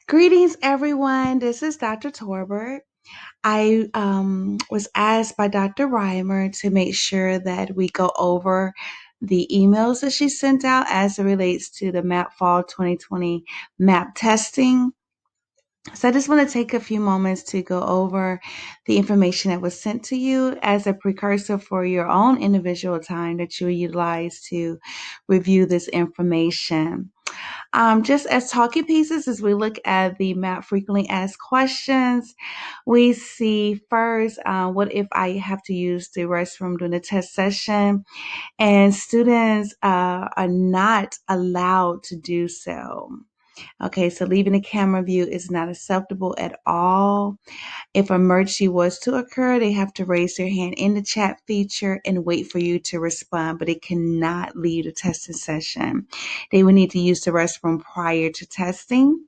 Greetings, everyone. This is Dr. Torbert. I was asked by Dr. Reimer to make sure that we go over the emails that she sent out as it relates to the MAP Fall 2020 MAP testing. So I just want to take a few moments to go over the information that was sent to you as a precursor for your own individual time that you will utilize to review this information. Just as talking pieces, as we look at the MAP frequently asked questions, we see first, what if I have to use the restroom during the test session? And students are not allowed to do so. Okay, so leaving the camera view is not acceptable at all. If emergency was to occur, they have to raise their hand in the chat feature and wait for you to respond, but they cannot leave the testing session. They will need to use the restroom prior to testing.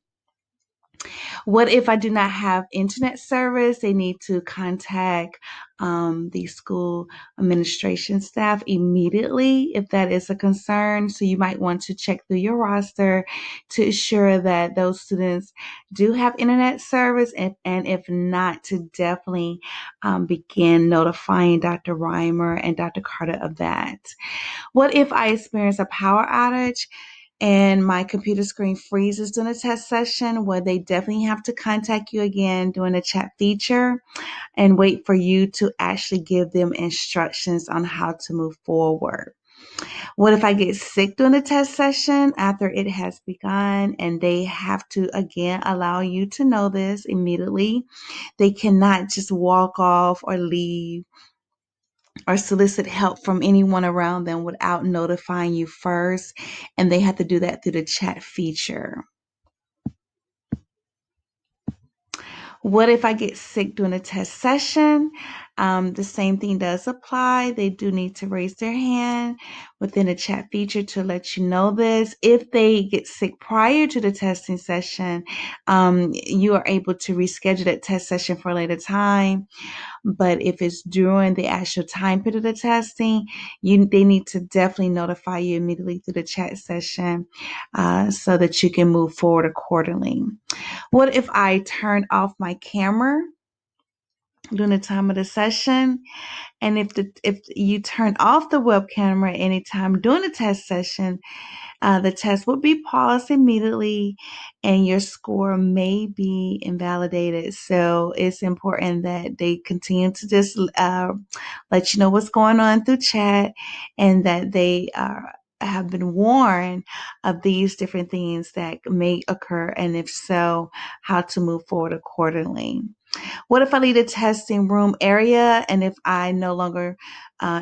What if I do not have internet service? They need to contact the school administration staff immediately if that is a concern. So you might want to check through your roster to ensure that those students do have internet service, and if not, to definitely begin notifying Dr. Reimer and Dr. Carter of that. What if I experience a power outage and my computer screen freezes during a test session? Well, they definitely have to contact you again during the chat feature and wait for you to actually give them instructions on how to move forward. What if I get sick during the test session after it has begun, and they have to again allow you to know this immediately? They cannot just walk off or leave or solicit help from anyone around them without notifying you first, and they have to do that through the chat feature. What if I get sick during a test session? The same thing does apply. They do need to raise their hand within the chat feature to let you know this. If they get sick prior to the testing session, you are able to reschedule that test session for a later time. But if it's during the actual time period of the testing, they need to definitely notify you immediately through the chat session so that you can move forward accordingly. What if I turn off my camera during the time of the session? And if you turn off the web camera anytime during the test session, the test will be paused immediately and your score may be invalidated. So it's important that they continue to just let you know what's going on through chat, and that they have been warned of these different things that may occur, and if so, how to move forward accordingly. What if I leave the testing room area and if I no longer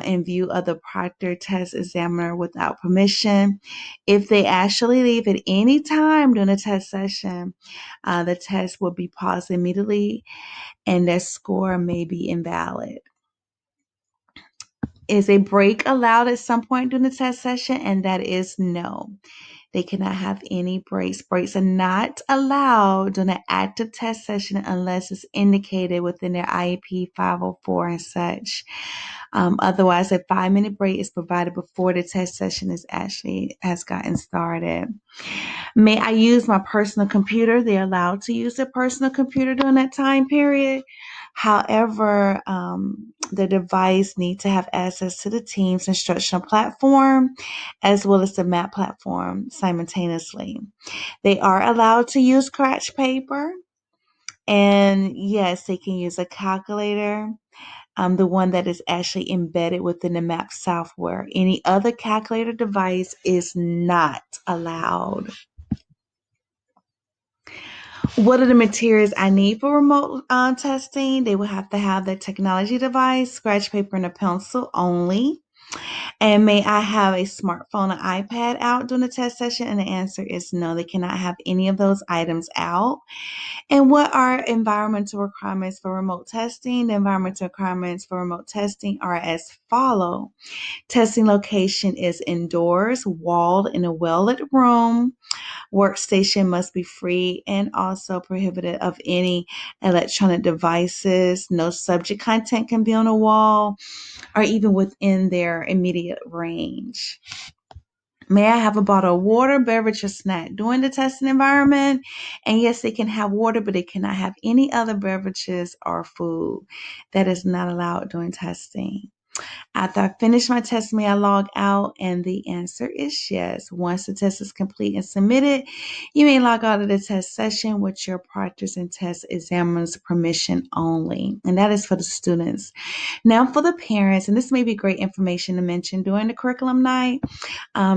in view of the proctor test examiner without permission? If they actually leave at any time during the test session, the test will be paused immediately and their score may be invalid. Is a break allowed at some point during the test session? And that is no. They cannot have any breaks. Breaks are not allowed during an active test session unless it's indicated within their IEP 504 and such. Otherwise, a 5-minute break is provided before the test session has gotten started. May I use my personal computer? They're allowed to use their personal computer during that time period. However, the device needs to have access to the team's instructional platform as well as the MAP platform simultaneously. They are allowed to use scratch paper, and yes, they can use a calculator, the one that is actually embedded within the MAP software. Any other calculator device is not allowed. What are the materials I need for remote testing? They will have to have the technology device, scratch paper, and a pencil only. And may I have a smartphone or iPad out during the test session? And the answer is no, they cannot have any of those items out. And what are environmental requirements for remote testing? The environmental requirements for remote testing are as follow. Testing location is indoors, walled in a well-lit room. Workstation must be free and also prohibited of any electronic devices. No subject content can be on a wall or even within their immediate range. May I have a bottle of water, beverage, or snack during the testing environment? And yes, they can have water, but they cannot have any other beverages or food. That is not allowed during testing. After I finish my test, may I log out? And the answer is yes. Once the test is complete and submitted, you may log out of the test session with your proctors and test examiners' permission only. And that is for the students. Now for the parents, and this may be great information to mention during the curriculum night.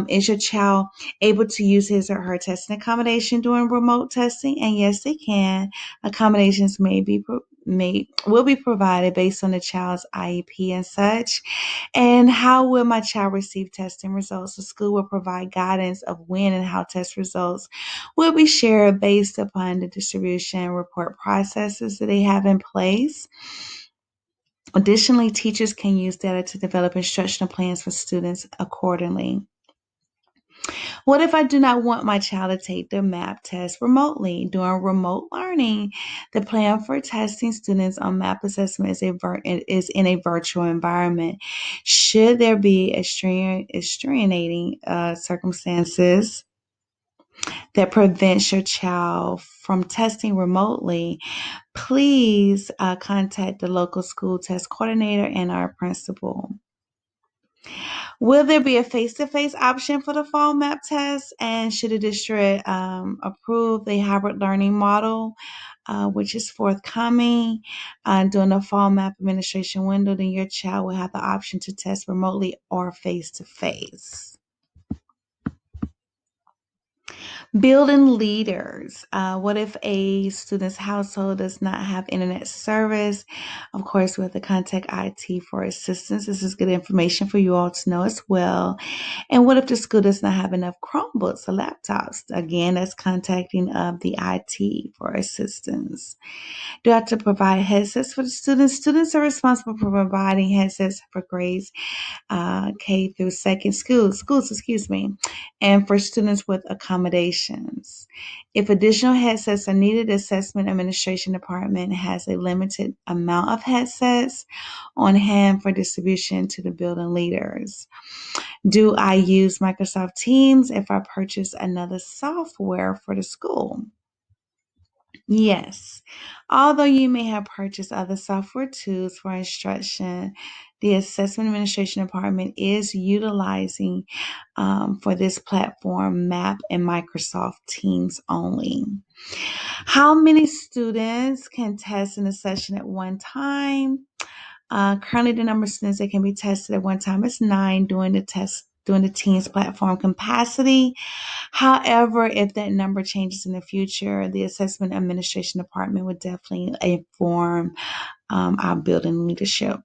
Is your child able to use his or her testing accommodation during remote testing? And yes, they can. Accommodations will be provided based on the child's IEP and such. And how will my child receive testing results? The school will provide guidance of when and how test results will be shared based upon the distribution report processes that they have in place. Additionally, teachers can use data to develop instructional plans for students accordingly. What if I do not want my child to take the MAP test remotely? During remote learning, the plan for testing students on MAP assessment is in a virtual environment. Should there be extenuating circumstances that prevents your child from testing remotely, please contact the local school test coordinator and our principal. Will there be a face-to-face option for the fall MAP test? And should the district approve the hybrid learning model, which is forthcoming during the fall MAP administration window, then your child will have the option to test remotely or face-to-face. Building leaders. What if a student's household does not have internet service? Of course, we have to contact IT for assistance. This is good information for you all to know as well. And what if the school does not have enough Chromebooks or laptops? Again, that's contacting the IT for assistance. Do I have to provide headsets for the students? Students are responsible for providing headsets for grades K through second schools, and for students with accommodations. If additional headsets are needed, the Assessment Administration Department has a limited amount of headsets on hand for distribution to the building leaders. Do I use Microsoft Teams if I purchase another software for the school? Yes. Although you may have purchased other software tools for instruction, the Assessment Administration Department is utilizing for this platform MAP and Microsoft Teams only. How many students can test in a session at one time? Currently, the number of students that can be tested at one time is 9 during the Teams platform capacity. However, if that number changes in the future, the Assessment Administration Department would definitely inform our building leadership.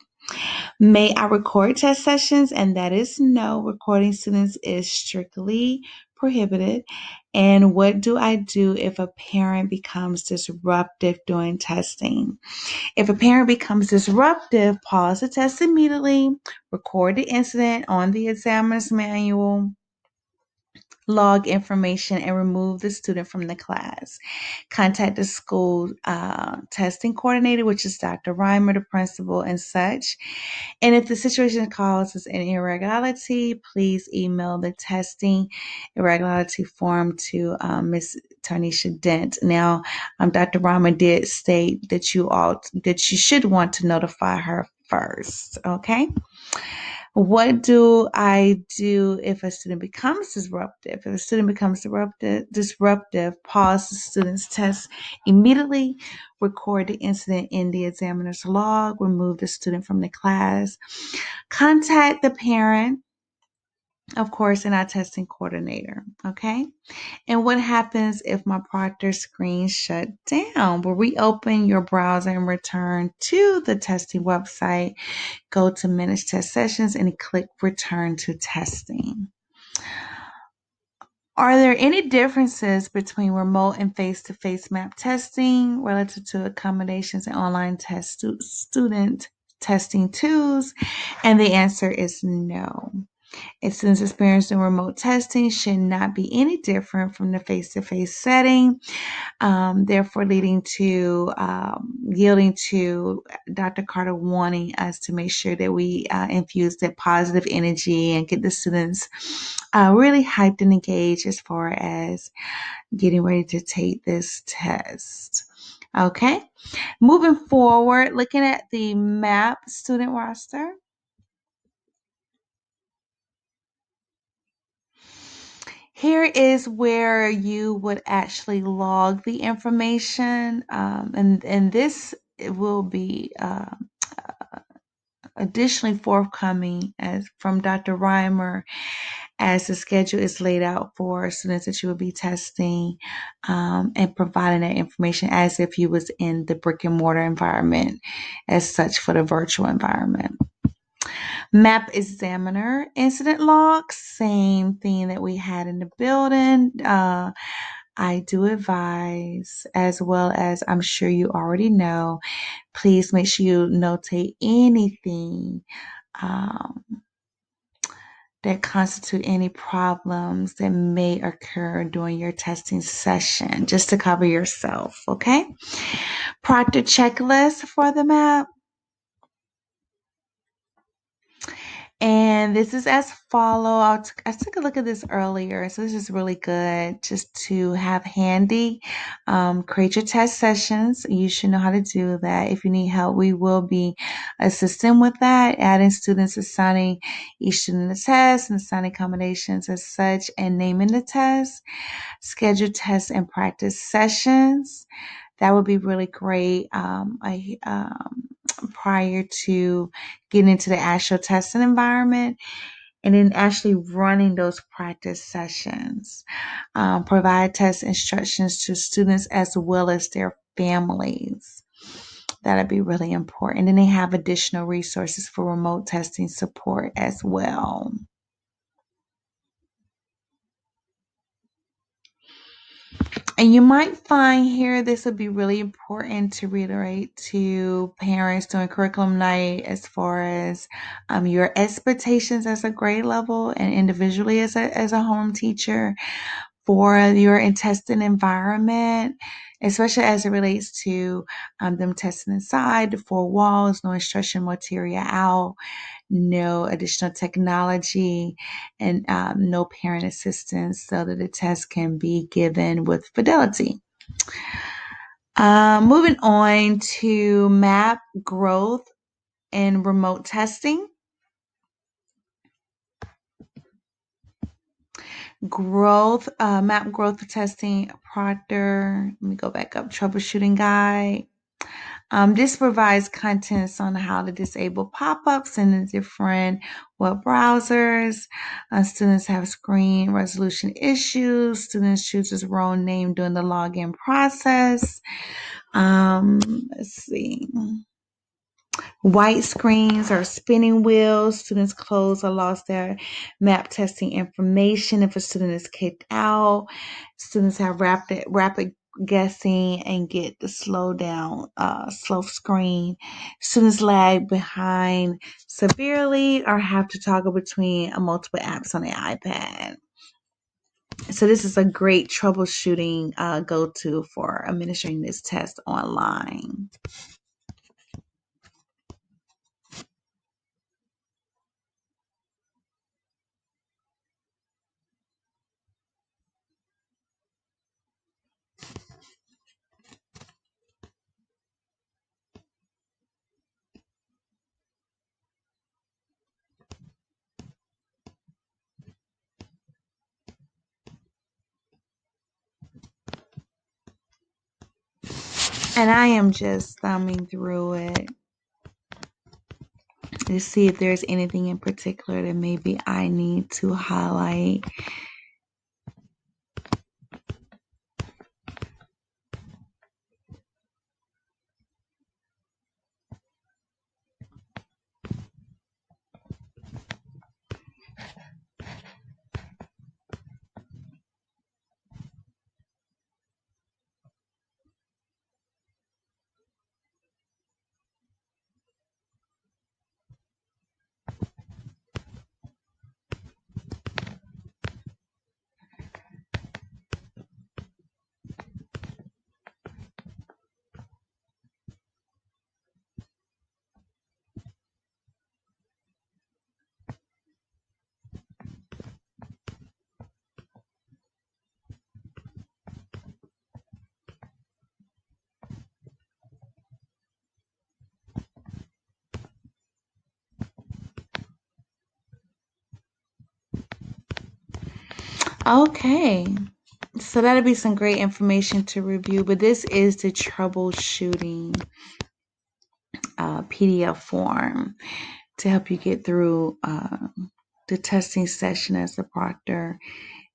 May I record test sessions? And that is no. Recording students is strictly prohibited. And what do I do if a parent becomes disruptive during testing? If a parent becomes disruptive, pause the test immediately, record the incident on the examiner's manual, log information, and remove the student from the class. Contact the school testing coordinator, which is Dr. Reimer, the principal, and such. And if the situation causes an irregularity, please email the testing irregularity form to Ms. Tarnisha Dent. Now, Dr. Reimer did state that you should want to notify her first. Okay. What do I do if a student becomes disruptive? If a student becomes disruptive, pause the student's test immediately, record the incident in the examiner's log, remove the student from the class, contact the parent, of course, and our testing coordinator. Okay. And what happens if my proctor screen shut down? Will reopen your browser and return to the testing website. Go to Manage Test Sessions and click Return to Testing. Are there any differences between remote and face-to-face MAP testing relative to accommodations and online student testing tools? And the answer is no. A student's experience in remote testing should not be any different from the face-to-face setting, therefore yielding to Dr. Carter wanting us to make sure that we infuse that positive energy and get the students really hyped and engaged as far as getting ready to take this test. Okay, moving forward, looking at the MAP student roster. Here is where you would actually log the information, and this will be additionally forthcoming as from Dr. Reimer as the schedule is laid out for students that you will be testing, and providing that information as if you was in the brick and mortar environment as such for the virtual environment. MAP examiner incident log, same thing that we had in the building. I do advise, as well as I'm sure you already know, please make sure you notate anything um, that constitute any problems that may occur during your testing session, just to cover yourself, okay? Proctor checklist for the MAP. And this is as follow. I took a look at this earlier, so this is really good just to have handy. Create your test sessions. You should know how to do that. If you need help, we will be assisting with that, adding students, assigning each student a test, and assigning accommodations as such, and naming the test. Schedule test and practice sessions. That would be really great. Prior to getting into the actual testing environment, and then actually running those practice sessions. Provide test instructions to students as well as their families. That'd be really important. And then they have additional resources for remote testing support as well. And you might find here this would be really important to reiterate to parents during curriculum night as far as your expectations as a grade level and individually as a home teacher for your testing environment, especially as it relates to them testing inside the four walls, no instruction material out, no additional technology, and no parent assistance so that the test can be given with fidelity. Moving on to map growth and remote testing. Map growth testing, Proctor. Let me go back up. Troubleshooting guide. This provides contents on how to disable pop-ups in the different web browsers. Students have screen resolution issues. Students choose the wrong name during the login process. Let's see. White screens or spinning wheels. Students close or lost their map testing information if a student is kicked out. Students have rapid guessing and get the slow screen. Students lag behind severely or have to toggle between multiple apps on the iPad. So this is a great troubleshooting go-to for administering this test online. And I am just thumbing through it to see if there's anything in particular that maybe I need to highlight. Okay. So that'll be some great information to review, but this is the troubleshooting PDF form to help you get through the testing session as a proctor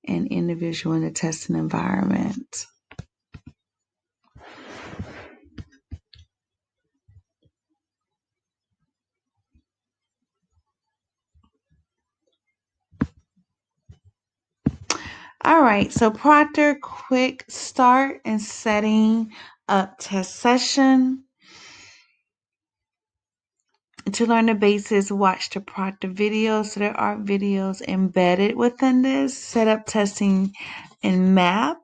and individual in the testing environment. All right, so proctor, quick start and setting up test session. To learn the basics, watch the proctor videos. So there are videos embedded within this. Set up testing in map.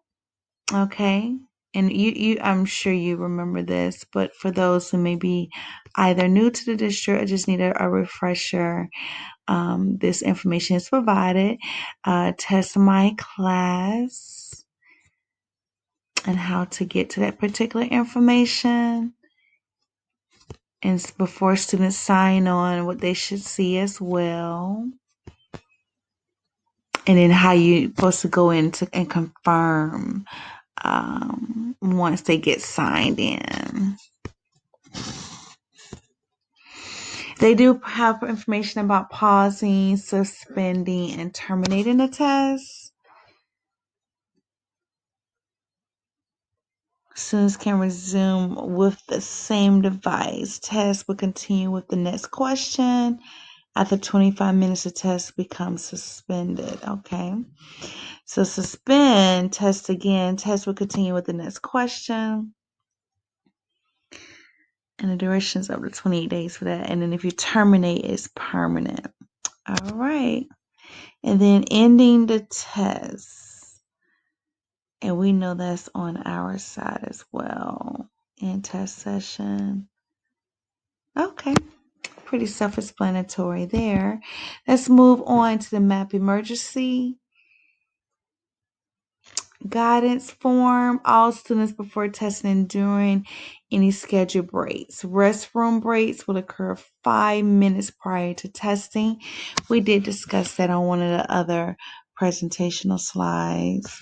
Okay. And I'm sure you remember this, but for those who may be either new to the district or just need a refresher, this information is provided. Test my class and how to get to that particular information. And before students sign on, what they should see as well. And then how you're supposed to go in and confirm once they get signed in. They do have information about pausing, suspending, and terminating the test. Students can resume with the same device. Test will continue with the next question. After 25 minutes, the test becomes suspended. Okay. So suspend, test again. Test will continue with the next question. And the duration is up to 28 days for that. And then if you terminate, it's permanent. All right. And then ending the test. And we know that's on our side as well. End test session. Okay. Pretty self-explanatory there. Let's move on to the map emergency guidance form. All students before testing and during any scheduled breaks. Restroom breaks will occur 5 minutes prior to testing. We did discuss that on one of the other presentational slides.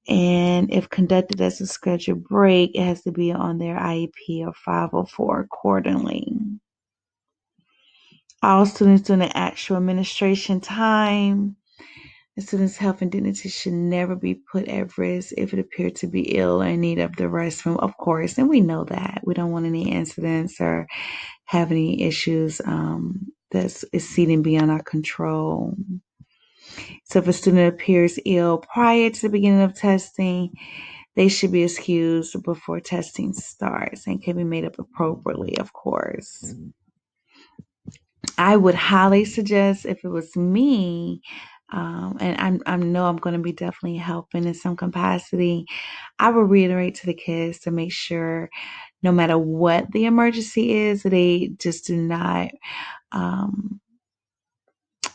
And if conducted as a scheduled break, it has to be on their IEP or 504 accordingly. All students during the actual administration time. The student's health and dignity should never be put at risk if it appeared to be ill or in need of the restroom, of course. And we know that. We don't want any incidents or have any issues that's exceeding beyond our control. So if a student appears ill prior to the beginning of testing, they should be excused before testing starts and can be made up appropriately, of course. I would highly suggest, if it was me, and I know I'm going to be definitely helping in some capacity, I would reiterate to the kids to make sure no matter what the emergency is, they just do not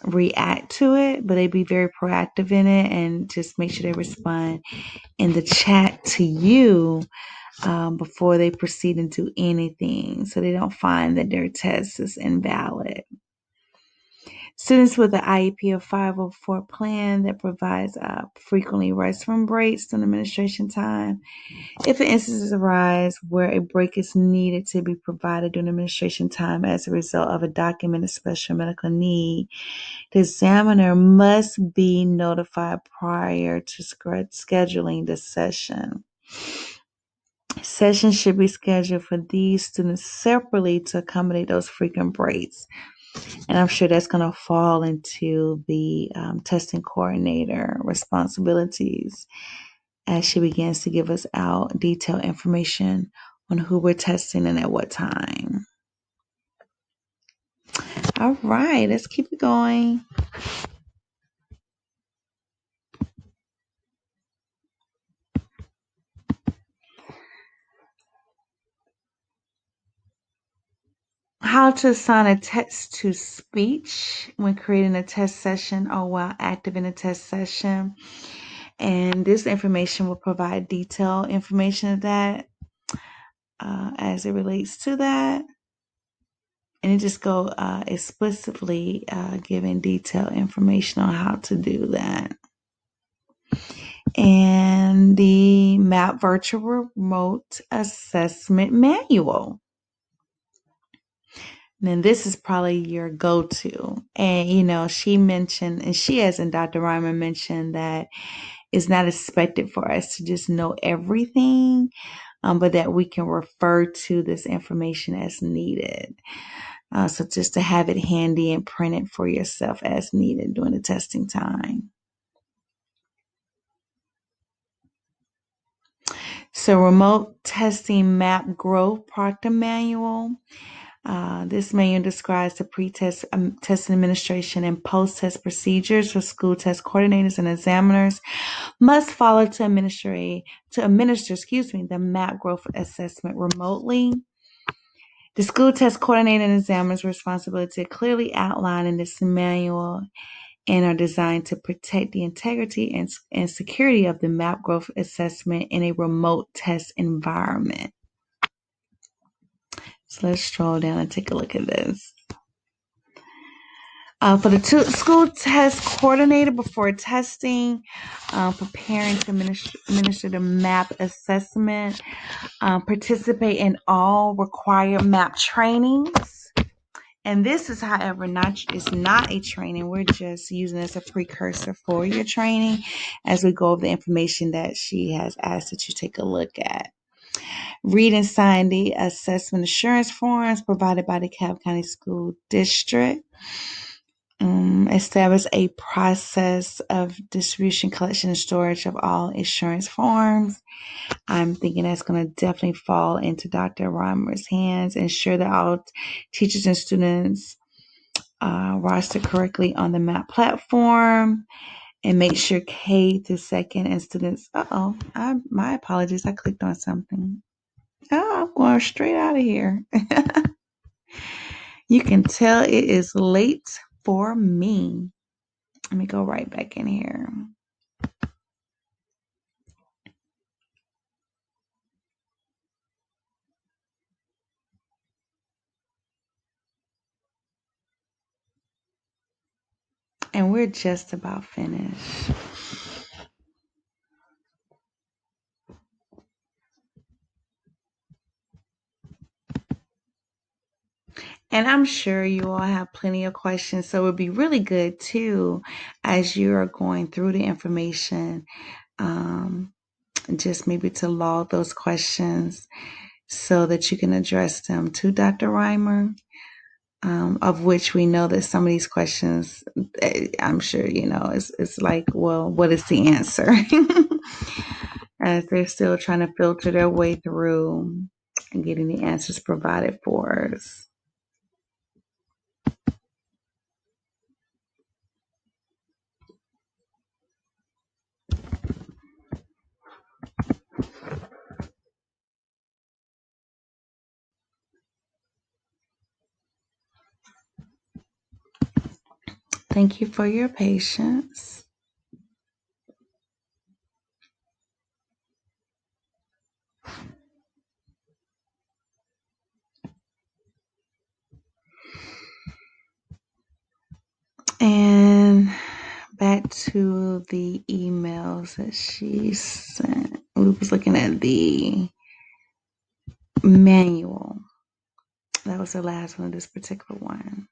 react to it, but they be very proactive in it and just make sure they respond in the chat to you before they proceed and do anything, so they don't find that their test is invalid. Students with the IEP or 504 plan that provides frequently restroom breaks during administration time. If instances arise where a break is needed to be provided during administration time as a result of a documented special medical need, the examiner must be notified prior to scheduling the session. Sessions should be scheduled for these students separately to accommodate those frequent breaks. And I'm sure that's going to fall into the testing coordinator responsibilities as she begins to give us out detailed information on who we're testing and at what time. All right, let's keep it going. How to assign a text to speech when creating a test session or while active in a test session. And this information will provide detailed information of that as it relates to that. And it just go explicitly giving detailed information on how to do that. and the MAP Virtual Remote Assessment Manual. Then this is probably your go-to. And, she mentioned, and she, as in Dr. Reimer, mentioned that it's not expected for us to just know everything, but that we can refer to this information as needed. So just to have it handy and print it for yourself as needed during the testing time. So remote testing map growth Proctor manual. This manual describes the pre-test test administration and post-test procedures for school test coordinators and examiners must follow to administer the map growth assessment remotely. The school test coordinator and examiner's responsibility are clearly outlined in this manual and are designed to protect the integrity and security of the map growth assessment in a remote test environment. So let's scroll down and take a look at this. For the school test coordinator, before testing, preparing to administer the MAP assessment, participate in all required MAP trainings. And this is, however, it's not a training. We're just using it as a precursor for your training as we go over the information that she has asked that you take a look at. Read and sign the assessment assurance forms provided by the Cobb County School District. Establish a process of distribution, collection, and storage of all assurance forms. I'm thinking that's going to definitely fall into Dr. Reimer's hands. Ensure that all teachers and students roster correctly on the MAP platform, and make sure K through second and students. My apologies. I clicked on something. I'm going straight out of here. You can tell it is late for me. Let me go right back in here. And we're just about finished. And I'm sure you all have plenty of questions. So it would be really good too, as you are going through the information, just maybe to log those questions so that you can address them to Dr. Reimer, of which we know that some of these questions, I'm sure, it's like, well, what is the answer? As they're still trying to filter their way through and getting the answers provided for us. Thank you for your patience. And back to the emails that she sent. We was looking at the manual. That was the last one of this particular one.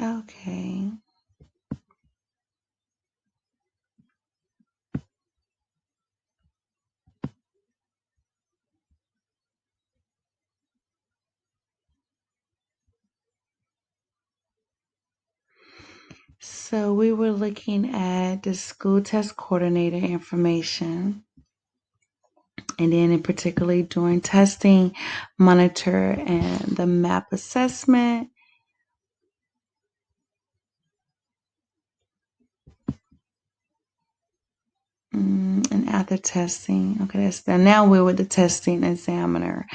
Okay. So we were looking at the school test coordinator information. And then in particularly during testing, monitor, and the MAP assessment. And after testing, okay, that's done. Now we're with the testing examiner.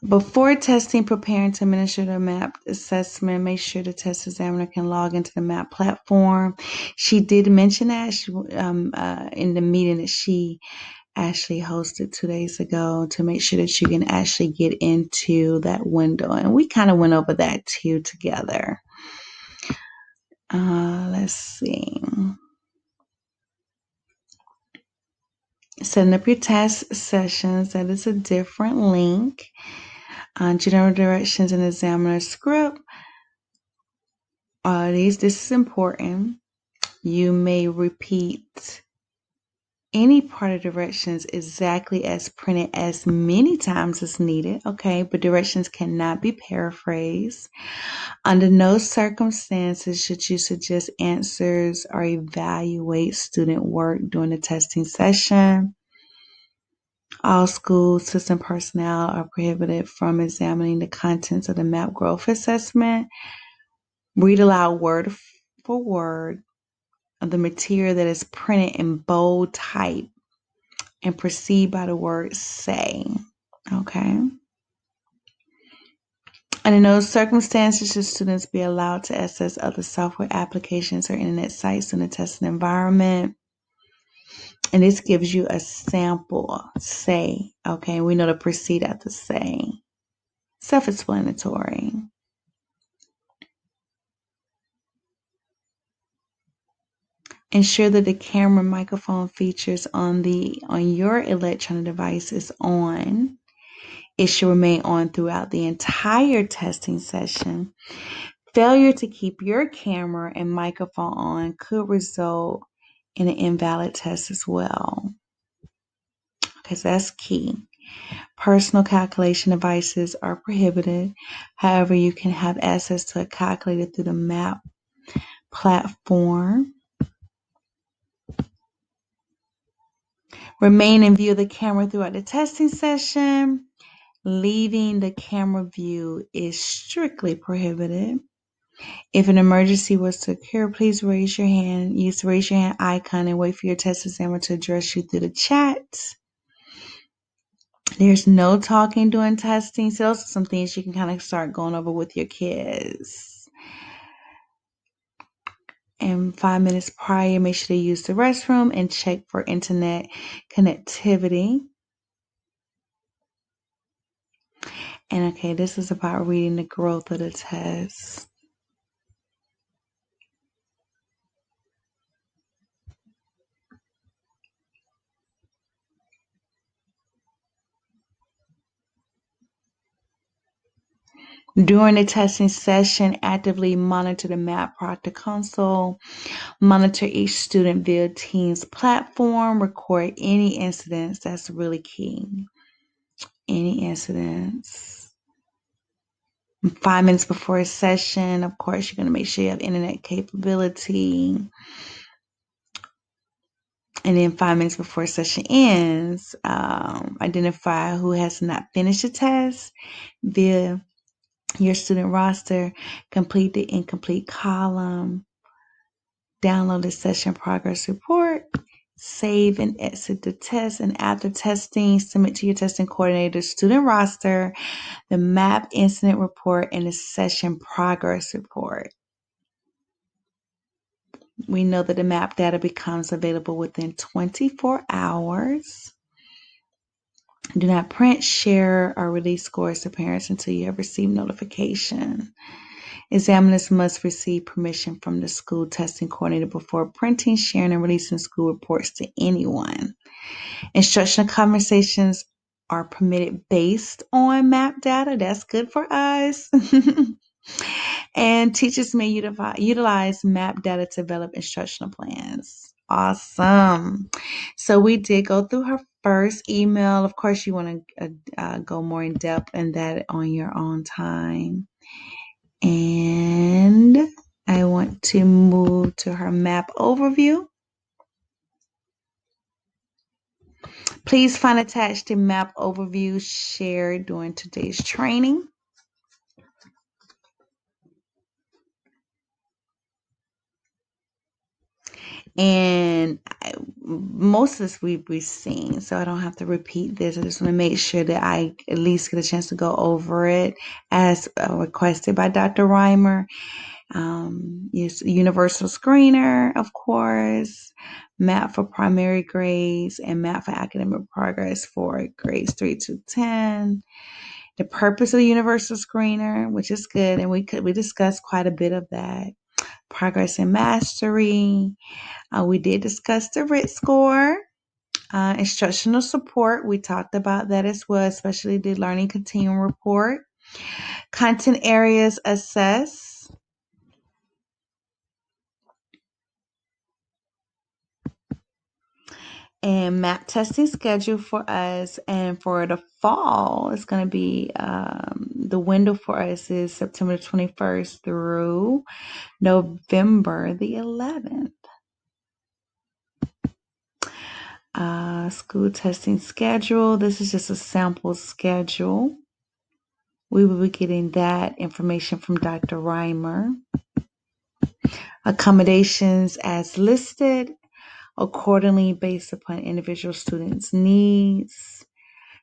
Before testing, preparing to administer the MAP assessment, make sure the test examiner can log into the MAP platform. She did mention that in the meeting that she actually hosted 2 days ago to make sure that you can actually get into that window. And we kind of went over that too together. Let's see. Setting up your task sessions. That is a different link. General directions and examiner script. This is important. You may repeat any part of directions exactly as printed as many times as needed, okay? But directions cannot be paraphrased. Under no circumstances should you suggest answers or evaluate student work during the testing session. All school system personnel are prohibited from examining the contents of the MAP growth assessment. Read aloud word for word of the material that is printed in bold type and proceed by the word say. Okay. And in those circumstances, should students be allowed to access other software applications or internet sites in the testing environment? And this gives you a sample, say. Okay, we know to proceed after say. Self-explanatory. Ensure that the camera microphone features on your electronic device is on. It should remain on throughout the entire testing session. Failure to keep your camera and microphone on could result in an invalid test as well. Okay, so that's key. Personal calculation devices are prohibited. However, you can have access to a calculator through the MAP platform. Remain in view of the camera throughout the testing session. Leaving the camera view is strictly prohibited. If an emergency was to occur, please raise your hand. Use the raise your hand icon and wait for your test examiner to address you through the chat. There's no talking during testing. So those are some things you can kind of start going over with your kids. And 5 minutes prior, make sure to use the restroom and check for internet connectivity. And okay, this is about reading the growth of the test. During the testing session, actively monitor the MAP Proctor console. Monitor each student via Teams platform. Record any incidents. That's really key. Any incidents. 5 minutes before a session, of course, you're going to make sure you have internet capability. And then 5 minutes before a session ends, identify who has not finished the test via your student roster. Complete the incomplete column. Download the session progress report. Save and exit the test. And after testing, submit to your testing coordinator student roster, the MAP incident report, and the session progress report. We know that the MAP data becomes available within 24 hours. Do not print, share, or release scores to parents until you have received notification. Examiners must receive permission from the school testing coordinator before printing, sharing, and releasing school reports to anyone. Instructional conversations are permitted based on MAP data. That's good for us. And teachers may utilize MAP data to develop instructional plans. Awesome. So we did go through her first email. Of course, you want to go more in depth in that on your own time. And I want to move to her MAP overview. Please find attached the MAP overview shared during today's training. And most of this we've seen, so I don't have to repeat this. I just want to make sure that I at least get a chance to go over it as requested by Dr. Reimer. Universal Screener, of course, MAP for primary grades, and MAP for academic progress for grades 3 to 10. The purpose of the Universal Screener, which is good, and we discussed quite a bit of that. Progress and mastery. We did discuss the RIT score. Instructional support, we talked about that as well, especially the learning continuum report. Content areas assess. And MAP testing schedule for us. And for the fall, it's going to be the window for us is September 21st through November the 11th. School testing schedule. This is just a sample schedule. We will be getting that information from Dr. Reimer. Accommodations as listed accordingly based upon individual students' needs.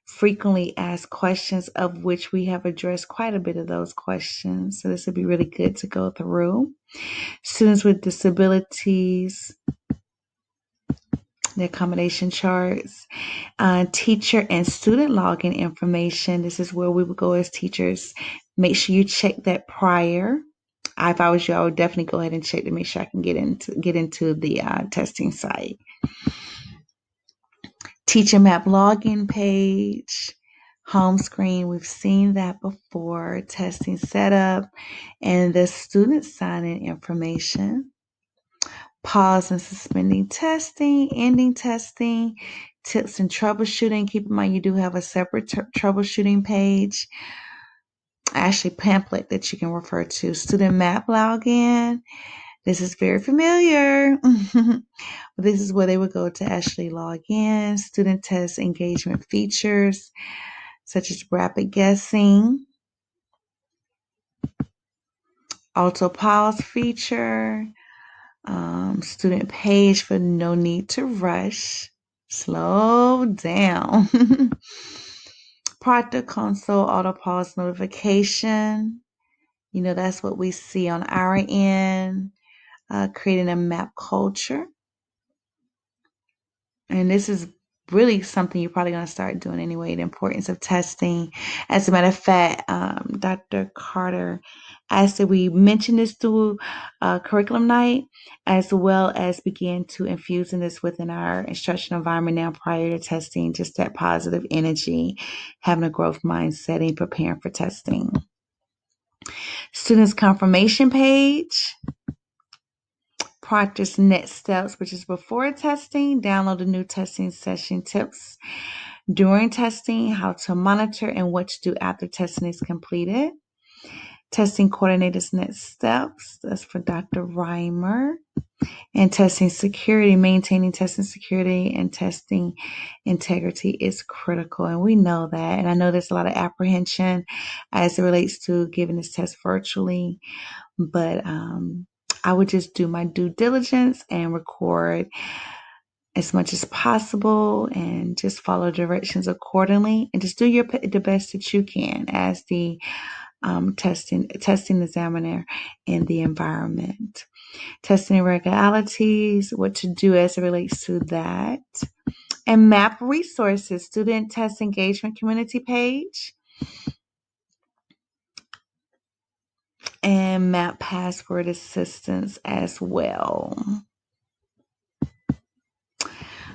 Frequently asked questions, of which we have addressed quite a bit of those questions. So this would be really good to go through. Students with disabilities, the accommodation charts, teacher and student login information. This is where we would go as teachers. Make sure you check that prior. If I was you, I would definitely go ahead and check to make sure I can get into the testing site. Teacher map login page, home screen. We've seen that before. Testing setup and the student sign-in information. Pause and suspending testing, ending testing, tips and troubleshooting. Keep in mind you do have a separate troubleshooting page, actually pamphlet that you can refer to. Student map login. This is very familiar. This is where they would go to actually log in. Student test engagement features, such as rapid guessing, auto pause feature, student page for no need to rush, slow down. Proctor console auto pause notification. That's what we see on our end. Creating a map culture. And this is really something you're probably going to start doing anyway, the importance of testing. As a matter of fact, Dr. Carter asked that we mention this through curriculum night, as well as begin to infusing this within our instructional environment now prior to testing, just that positive energy, having a growth mindset and preparing for testing. Students' confirmation page. Proctor's next steps, which is before testing. Download the new testing session tips during testing, how to monitor, and what to do after testing is completed. Testing coordinator's next steps. That's for Dr. Reimer. And testing security, maintaining testing security and testing integrity is critical. And we know that. And I know there's a lot of apprehension as it relates to giving this test virtually. But I would just do my due diligence and record as much as possible and just follow directions accordingly and just do the best that you can as the testing examiner in the environment. Testing irregularities, what to do as it relates to that. And map resources, student test engagement community page. And map password assistance as well.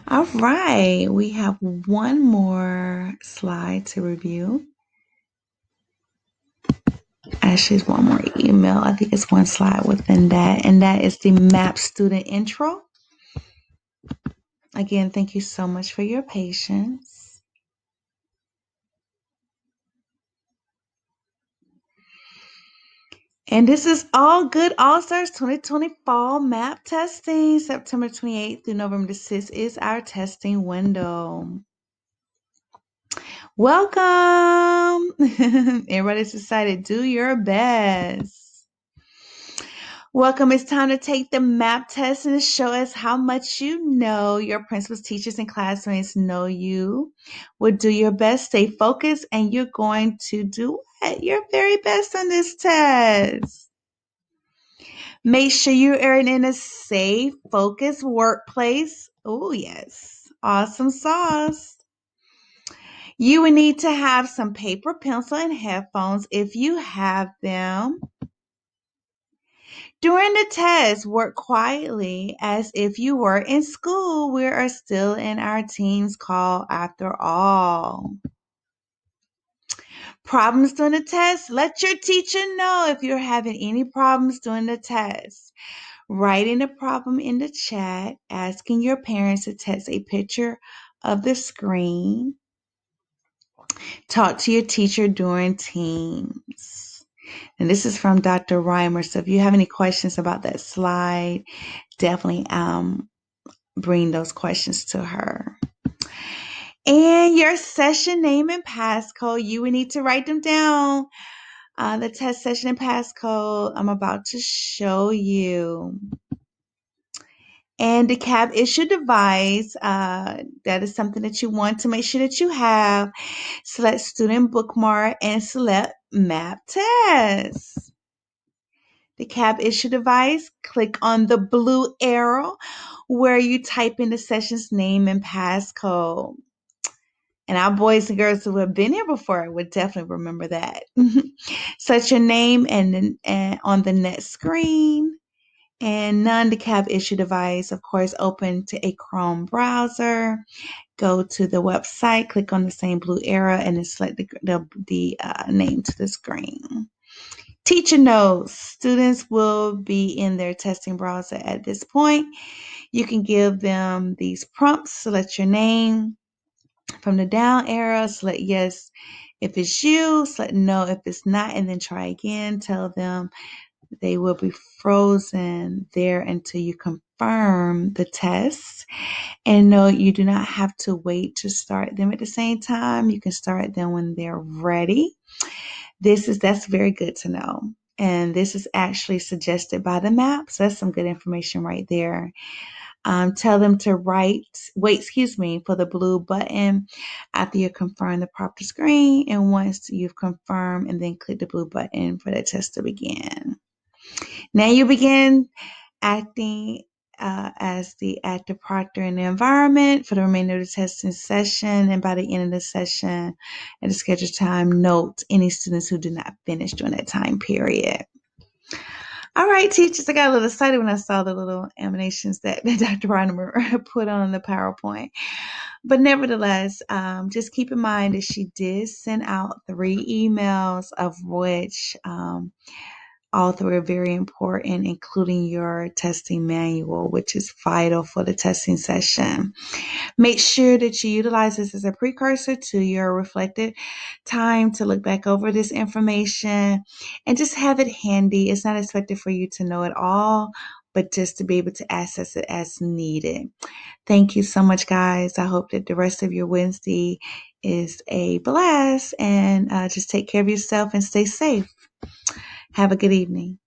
All right, we have one more slide to review. Actually, one more email. I think it's one slide within that, and that is the MAP student intro. Again, thank you so much for your patience. And this is Allgood All-Stars 2020 Fall MAP testing. September 28th through November 6th is our testing window. Welcome. Everybody's decided, do your best. Welcome. It's time to take the MAP test and show us how much you know. Your principals, teachers, and classmates know you. Will do your best, stay focused, and you're going to do your very best on this test. Make sure you are in a safe, focused workplace. Oh, yes. Awesome sauce. You will need to have some paper, pencil, and headphones if you have them. During the test, work quietly as if you were in school. We are still in our team's call after all. Problems during the test? Let your teacher know if you're having any problems during the test. Writing the problem in the chat, asking your parents to text a picture of the screen. Talk to your teacher during Teams. And this is from Dr. Reimer. So if you have any questions about that slide, definitely bring those questions to her. And your session name and passcode, you will need to write them down. The test session and passcode I'm about to show you. And the CAB issue device, that is something that you want to make sure that you have. Select student bookmark and select map test. The CAB issue device, click on the blue arrow where you type in the session's name and passcode. And our boys and girls who have been here before would definitely remember that. Set your name and on the next screen. And non-decab issue device, of course, open to a Chrome browser. Go to the website, click on the same blue arrow, and then select the name to the screen. Teacher notes. Students will be in their testing browser at this point. You can give them these prompts. Select your name. From the down arrow, select yes if it's you, select no if it's not, and then try again. Tell them they will be frozen there until you confirm the test. And no, you do not have to wait to start them at the same time. You can start them when they're ready. That's very good to know. And this is actually suggested by the map. So that's some good information right there. Tell them to wait, for the blue button after you confirm the Proctor screen. And once you've confirmed, and then click the blue button for the test to begin. Now you begin acting as the active proctor in the environment for the remainder of the testing session. And by the end of the session, at the scheduled time, note any students who did not finish during that time period. All right, teachers, I got a little excited when I saw the little animations that Dr. Reimer put on the PowerPoint. But nevertheless, just keep in mind that she did send out 3 emails, of which all 3 are very important, including your testing manual, which is vital for the testing session. Make sure that you utilize this as a precursor to your reflected time to look back over this information and just have it handy. It's not expected for you to know it all, but just to be able to access it as needed. Thank you so much, guys. I hope that the rest of your Wednesday is a blast, and just take care of yourself and stay safe. Have a good evening.